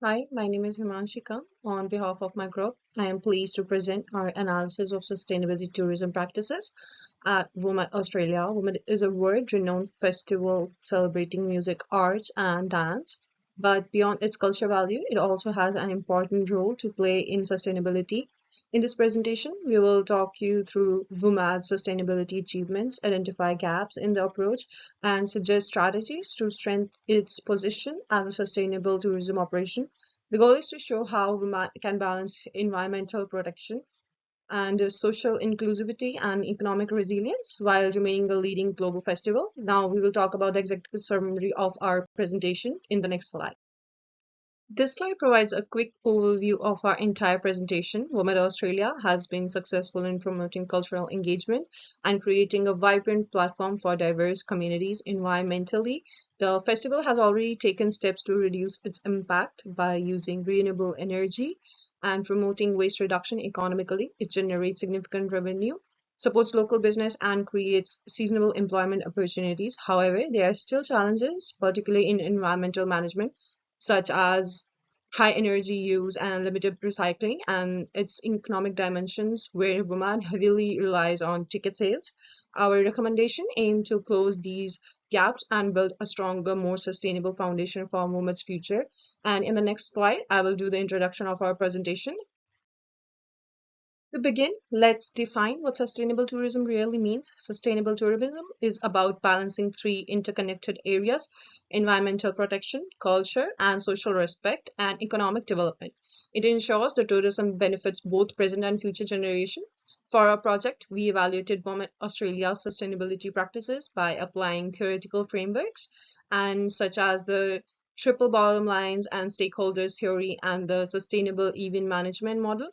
Hi, my name is Himanshika. On behalf of my group, I am pleased to present our analysis of sustainability tourism practices at WOMAD Australia. WOMAD is a world-renowned festival celebrating music, arts, and dance. But beyond its cultural value, it also has an important role to play in sustainability. In this presentation, we will talk you through WOMAD's sustainability achievements, identify gaps in the approach, and suggest strategies to strengthen its position as a sustainable tourism operation. The goal is to show how we can balance environmental protection and social inclusivity and economic resilience while remaining a leading global festival. Now we will talk about the executive summary of our presentation in the next slide. This slide provides a quick overview of our entire presentation. WOMED Australia has been successful in promoting cultural engagement and creating a vibrant platform for diverse communities environmentally. The festival has already taken steps to reduce its impact by using renewable energy and promoting waste reduction economically. It generates significant revenue, supports local business, and creates seasonal employment opportunities. However, there are still challenges, particularly in environmental management such as high energy use and limited recycling, and its economic dimensions, where Woman heavily relies on ticket sales. Our recommendation aim to close these gaps and build a stronger, more sustainable foundation for Woman's future. And in the next slide, I will do the introduction of our presentation. To begin, let's define what sustainable tourism really means. Sustainable tourism is about balancing three interconnected areas: environmental protection, culture and social respect, and economic development. It ensures the tourism benefits both present and future generations. For our project, we evaluated Women Australia's sustainability practices by applying theoretical frameworks and such as the triple bottom lines and stakeholders theory and the sustainable event management model.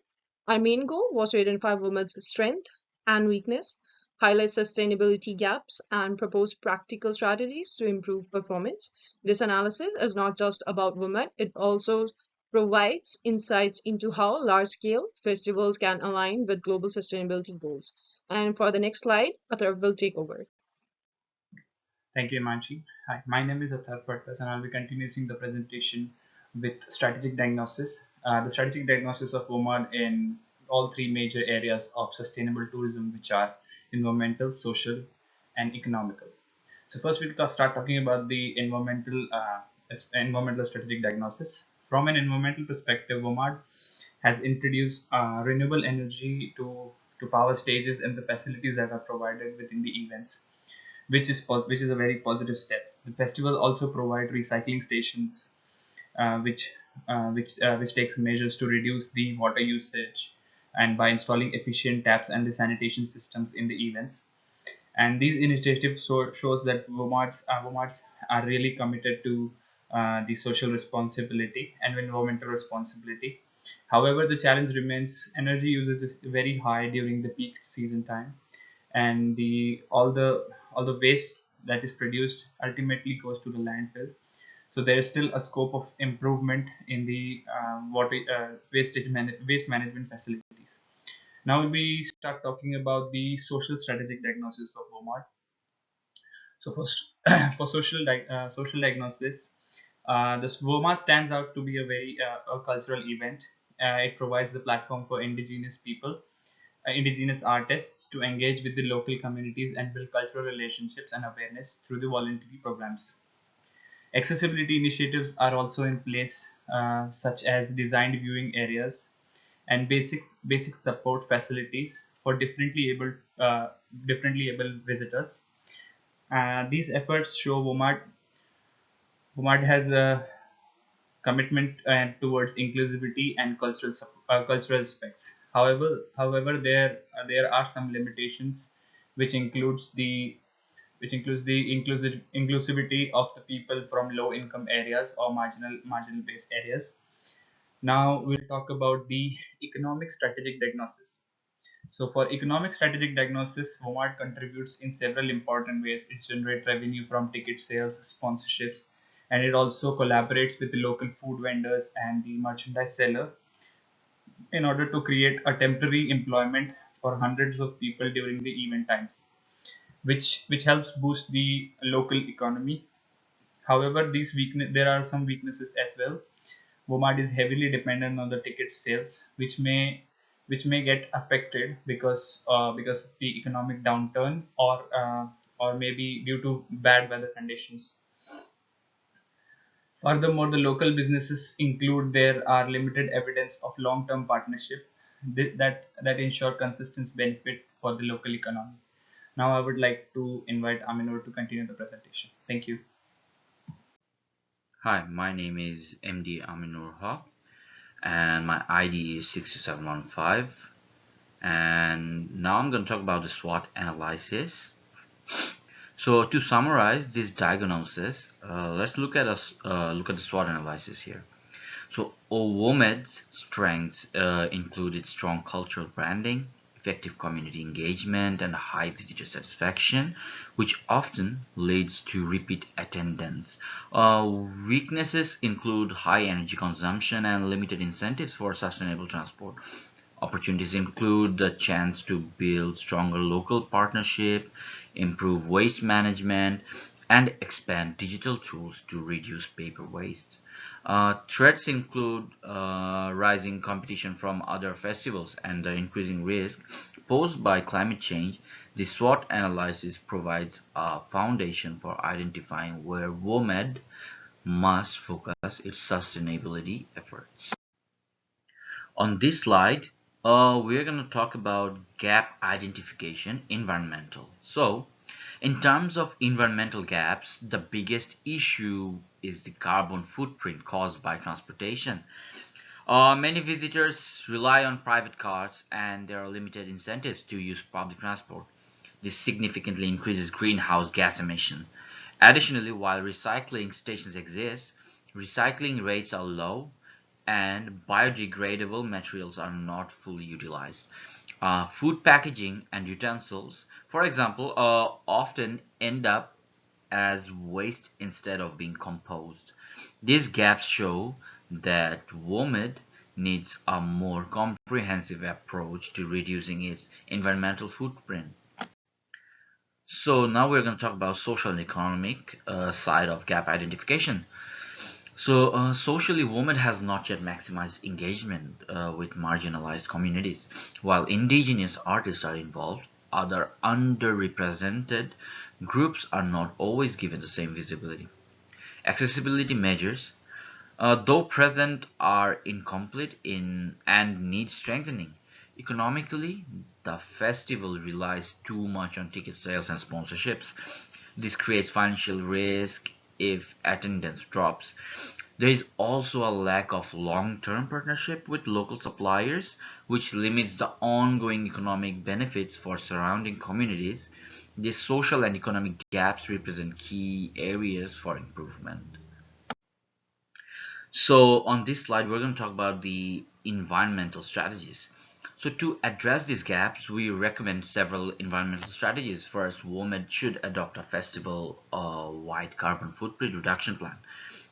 Our main goal was to identify women's strength and weakness, highlight sustainability gaps, and propose practical strategies to improve performance. This analysis is not just about women, it also provides insights into how large scale festivals can align with global sustainability goals. And for the next slide, Athar will take over. Thank you, Imanchi. Hi, my name is Athar Pattas, and I'll be continuing the presentation with strategic diagnosis. The strategic diagnosis of WOMAD in all three major areas of sustainable tourism, which are environmental, social, and economical. So first, we'll start talking about the environmental strategic diagnosis. From an environmental perspective, WOMAD has introduced renewable energy to power stages and the facilities that are provided within the events, which is a very positive step. The festival also provide recycling stations, uh, which which takes measures to reduce the water usage, and by installing efficient taps and the sanitation systems in the events. And these initiatives shows that WOMADs are really committed to the social responsibility and environmental responsibility. However, the challenge remains: energy usage is very high during the peak season time, and the all the waste that is produced ultimately goes to the landfill. So there is still a scope of improvement in the waste management facilities. Now we start talking about the social strategic diagnosis of WOMAD. So for for social diagnosis, this WOMAD stands out to be a very a cultural event. It provides the platform for indigenous artists to engage with the local communities and build cultural relationships and awareness through the voluntary programs. Accessibility initiatives are also in place, such as designed viewing areas and basic support facilities for differently able visitors. These efforts show WOMAD has a commitment towards inclusivity and cultural aspects. However, there are some limitations, which includes the inclusivity of the people from low income areas or marginal based areas. Now we'll talk about the economic strategic diagnosis. So for economic strategic diagnosis, Walmart contributes in several important ways. It generates revenue from ticket sales, sponsorships, and it also collaborates with the local food vendors and the merchandise seller in order to create a temporary employment for hundreds of people during the event times, which helps boost the local economy. However, there are some weaknesses as well. WOMAD is heavily dependent on the ticket sales, which may get affected because of the economic downturn, or maybe due to bad weather conditions. Furthermore, the local businesses include there are limited evidence of long-term partnership that ensure consistent benefit for the local economy. Now I would like to invite Aminur to continue the presentation. Thank you. Hi, my name is MD Aminur Haq and my ID is 62715. And now I'm going to talk about the SWOT analysis. So to summarize this diagnosis, let's look at the SWOT analysis here. So OWOMED's strengths included strong cultural branding, effective community engagement, and high visitor satisfaction, which often leads to repeat attendance. Weaknesses include high energy consumption and limited incentives for sustainable transport. Opportunities include the chance to build stronger local partnership, improve waste management, and expand digital tools to reduce paper waste. Threats include rising competition from other festivals and the increasing risk posed by climate change. The SWOT analysis provides a foundation for identifying where WOMED must focus its sustainability efforts. On this slide, we're going to talk about gap identification, environmental. So, in terms of environmental gaps, the biggest issue is the carbon footprint caused by transportation. Many visitors rely on private cars and there are limited incentives to use public transport. This significantly increases greenhouse gas emission. Additionally, while recycling stations exist, recycling rates are low and biodegradable materials are not fully utilized. Food packaging and utensils, for example, often end up as waste instead of being composed. These gaps show that WOMED needs a more comprehensive approach to reducing its environmental footprint. So now we're going to talk about social and economic side of gap identification. So, socially, women has not yet maximized engagement with marginalized communities. While indigenous artists are involved, other underrepresented groups are not always given the same visibility. Accessibility measures, though present, are incomplete in and need strengthening. Economically, the festival relies too much on ticket sales and sponsorships. This creates financial risk if attendance drops. There is also a lack of long-term partnership with local suppliers, which limits the ongoing economic benefits for surrounding communities. These social and economic gaps represent key areas for improvement. So on this slide, we're going to talk about the environmental strategies. So to address these gaps, we recommend several environmental strategies. First, WOMED should adopt a festival-wide carbon footprint reduction plan,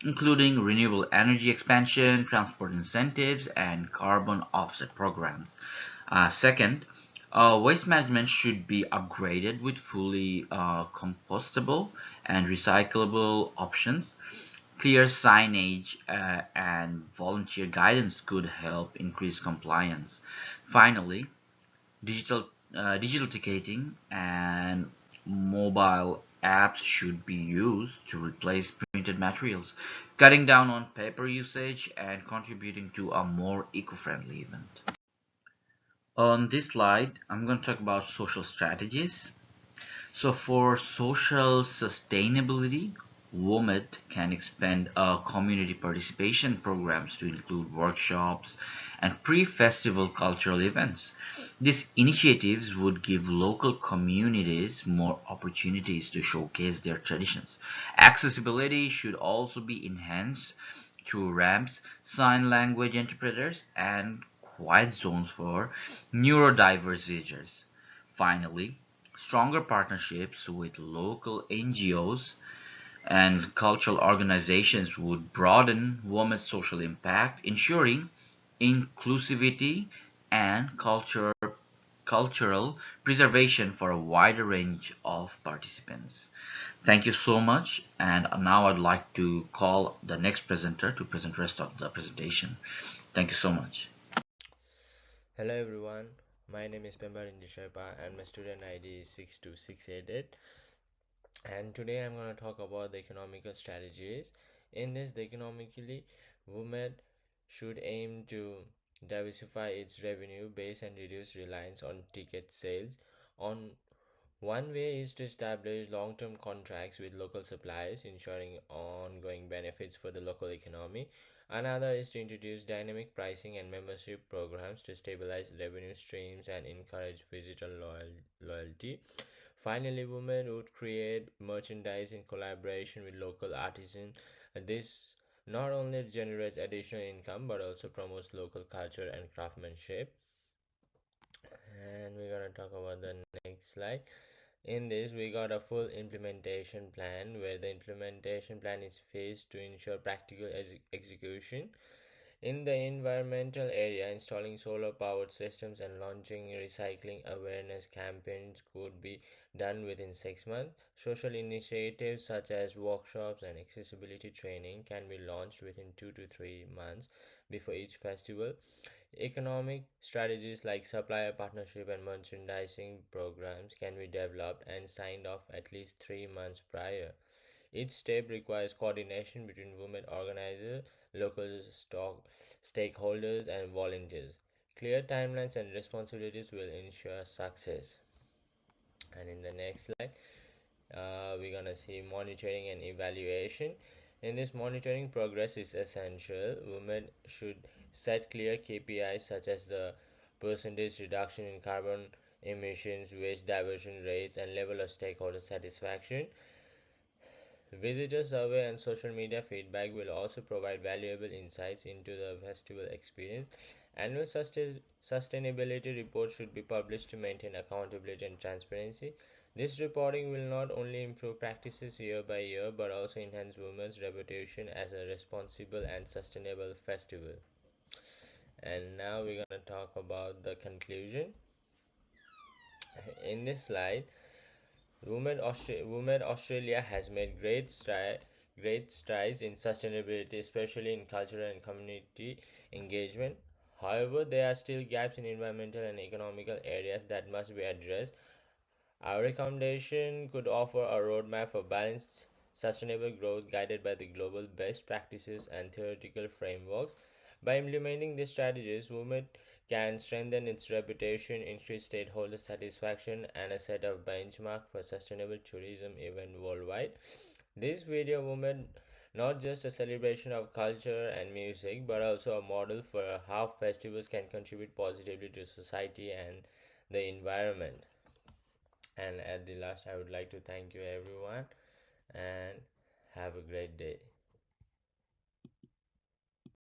including renewable energy expansion, transport incentives, and carbon offset programs. Second, waste management should be upgraded with fully compostable and recyclable options. Clear signage and volunteer guidance could help increase compliance. Finally, digital ticketing and mobile apps should be used to replace printed materials, cutting down on paper usage and contributing to a more eco-friendly event. On this slide, I'm going to talk about social strategies. So for social sustainability, WOMED can expand community participation programs to include workshops and pre-festival cultural events. These initiatives would give local communities more opportunities to showcase their traditions. Accessibility should also be enhanced through ramps, sign language interpreters, and quiet zones for neurodiverse visitors. Finally, stronger partnerships with local NGOs and cultural organizations would broaden women's social impact, ensuring inclusivity and culture cultural preservation for a wider range of participants. Thank you so much, and now I'd like to call the next presenter to present rest of the presentation. Thank you so much. Hello everyone, my name is Pemba Sherpa and my student ID is 62688, and today I'm going to talk about the economical strategies. In this, the economically, women should aim to diversify its revenue base and reduce reliance on ticket sales. On one way is to establish long-term contracts with local suppliers, ensuring ongoing benefits for the local economy. Another is to introduce dynamic pricing and membership programs to stabilize revenue streams and encourage visitor loyalty. Finally, women would create merchandise in collaboration with local artisans. This not only generates additional income but also promotes local culture and craftsmanship. And we're gonna talk about the next slide. In this, we got a full implementation plan where the implementation plan is phased to ensure practical execution. In the environmental area, installing solar powered systems and launching recycling awareness campaigns could be done within 6 months. Social initiatives such as workshops and accessibility training can be launched within 2 to 3 months before each festival. Economic strategies like supplier partnership and merchandising programs can be developed and signed off at least 3 months prior. Each step requires coordination between women organizers, local stakeholders, and volunteers. Clear timelines and responsibilities will ensure success. And in the next slide, we're gonna see monitoring and evaluation. In this, monitoring progress is essential. Women should set clear KPIs such as the percentage reduction in carbon emissions, waste diversion rates, and level of stakeholder satisfaction. Visitor survey and social media feedback will also provide valuable insights into the festival experience. Annual sustainability reports should be published to maintain accountability and transparency. This reporting will not only improve practices year by year but also enhance women's reputation as a responsible and sustainable festival. And now we're going to talk about the conclusion. In this slide, Women Australia has made great strides in sustainability, especially in cultural and community engagement. However, there are still gaps in environmental and economical areas that must be addressed. Our recommendation could offer a roadmap for balanced, sustainable growth guided by the global best practices and theoretical frameworks. By implementing these strategies, women can strengthen its reputation, increase stakeholder satisfaction, and set a benchmark for sustainable tourism event worldwide. This video movement not just a celebration of culture and music, but also a model for how festivals can contribute positively to society and the environment. And at the last, I would like to thank you everyone and have a great day.